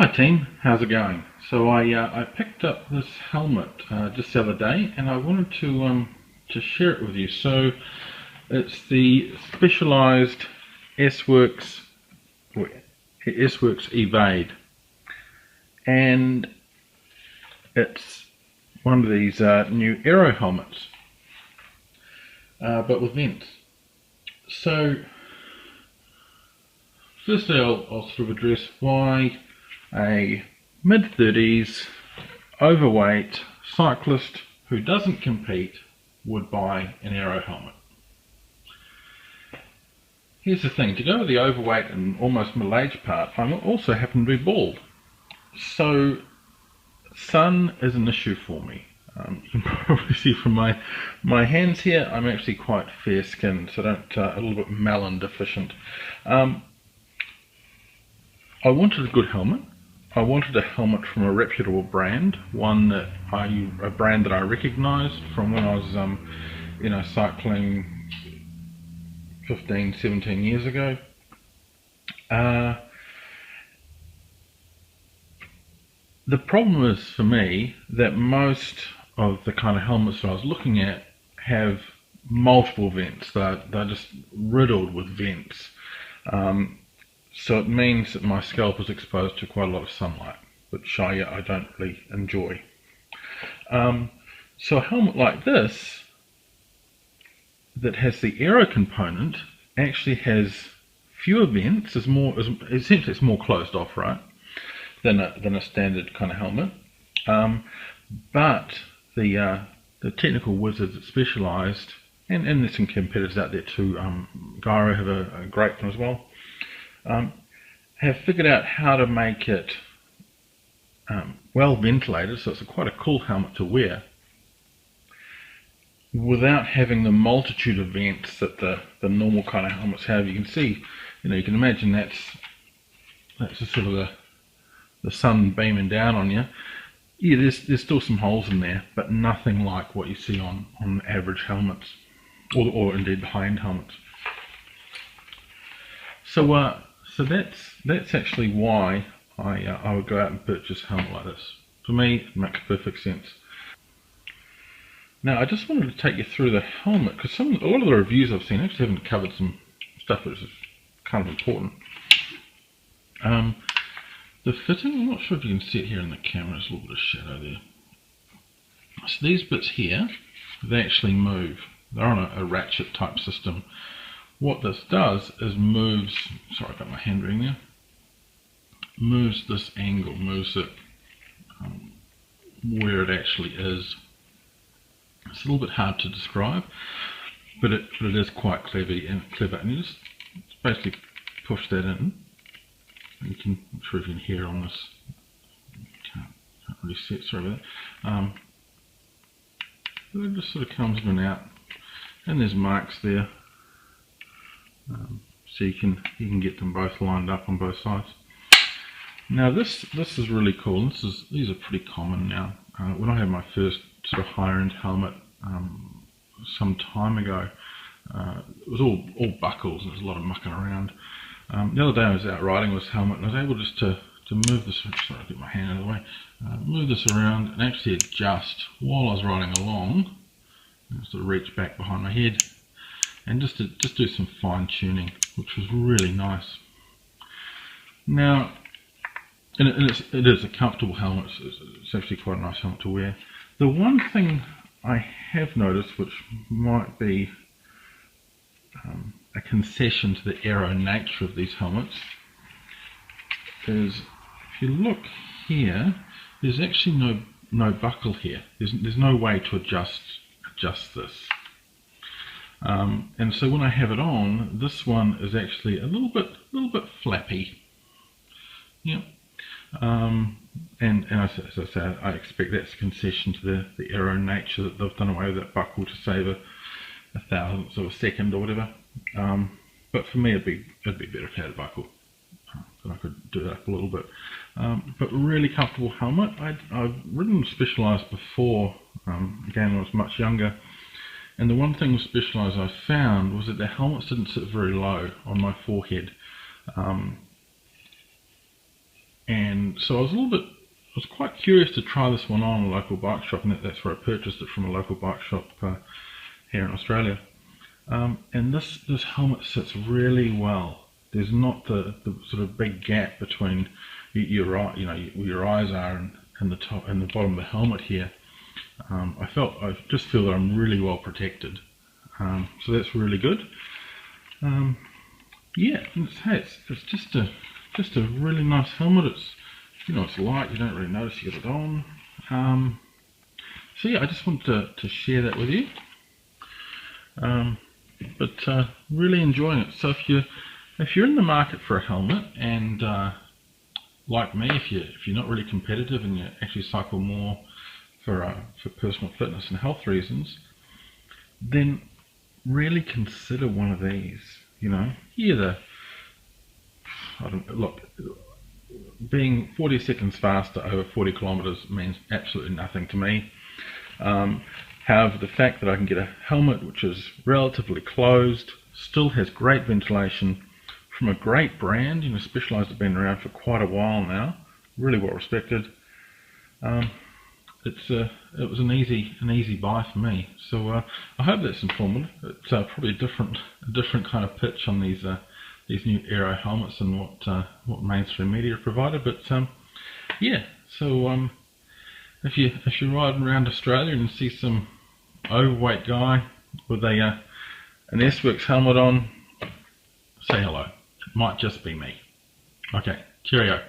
Hi team, how's it going? So I picked up this helmet just the other day, and I wanted to share it with you. So it's the Specialized S-Works S-Works Evade, and it's one of these new aero helmets, but with vents. So firstly, I'll sort of address why a mid-30s overweight cyclist who doesn't compete would buy an aero helmet. Here's the thing, to go with the overweight and almost middle-aged part, I also happen to be bald. So sun is an issue for me. You can probably see from my hands here, I'm actually quite fair-skinned, so a little bit melon deficient. I wanted a good helmet. I wanted a helmet from a reputable brand, a brand that I recognised from when I was, cycling 15, 17 years ago. The problem is for me that most of the kind of helmets that I was looking at have multiple vents. They're just riddled with vents. So it means that my scalp is exposed to quite a lot of sunlight, which I don't really enjoy. So a helmet like this, that has the aero component, actually has fewer vents. Essentially it's more closed off, right, than a standard kind of helmet. But the technical wizards at Specialized, and there's some competitors out there too. Gyro have a great one as well. Have figured out how to make it well ventilated, so it's quite a cool helmet to wear, without having the multitude of vents that the normal kind of helmets have. You can see, you can imagine that's just sort of the sun beaming down on you. Yeah, there's still some holes in there, but nothing like what you see on average helmets, or indeed the high-end helmets. So that's actually why I would go out and purchase a helmet like this. For me, it makes perfect sense. Now, I just wanted to take you through the helmet, because a lot of the reviews I've seen actually haven't covered some stuff which is kind of important. The fitting, I'm not sure if you can see it here in the camera, there's a little bit of shadow there. So these bits here, they actually move. They're on a ratchet type system. What this does is moves, sorry about my handwriting there, moves this angle, moves it where it actually is. It's a little bit hard to describe, but it is quite clever, and you just basically push that in. You can, I'm sure if you can hear on this, can't really see it, sorry about that. But it just sort of comes in and out, and there's marks there. So you can get them both lined up on both sides. Now this is really cool. These are pretty common now. When I had my first sort of higher end helmet some time ago, it was all buckles and there was a lot of mucking around. The other day I was out riding with this helmet, and I was able just to move this. Sorry, I'll get my hand out of the way. Move this around and actually adjust while I was riding along. Sort of reach back behind my head, and just do some fine tuning, which was really nice. Now, and it is a comfortable helmet. It's actually quite a nice helmet to wear. The one thing I have noticed, which might be a concession to the aero nature of these helmets, is if you look here, there's actually no buckle here. There's no way to adjust this. And so when I have it on, this one is actually a little bit flappy. Yep. And as I say, I expect that's a concession to the aero nature, that they've done away with that buckle to save a thousandth of a second or whatever. But for me, it'd be better if I had a buckle, so I could do that up a little bit. But really comfortable helmet. I've ridden Specialized before, again when I was much younger. And the one thing with Specialized I found was that the helmets didn't sit very low on my forehead. And so I was quite curious to try this one on a local bike shop, and that's where I purchased it, from a local bike shop here in Australia. And this helmet sits really well. There's not the sort of big gap between your eye, where your eyes are, and the top and the bottom of the helmet here. I just feel that I'm really well protected. So that's really good. Yeah, it's just a really nice helmet. It's light. You don't really notice you get it on. So yeah, I just wanted to share that with you. But really enjoying it. So if you're in the market for a helmet, and like me, if you're not really competitive and you actually cycle more for personal fitness and health reasons, then really consider one of these. Look, being 40 seconds faster over 40 kilometers means absolutely nothing to me. However, the fact that I can get a helmet which is relatively closed, still has great ventilation, from a great brand, Specialized have been around for quite a while now, really well respected. It was an easy buy for me. So I hope that's informative. It's probably a different kind of pitch on these new aero helmets than what mainstream media provided. But yeah. So if you're riding around Australia and see some overweight guy with an S-Works helmet on, say hello. It might just be me. Okay, cheerio.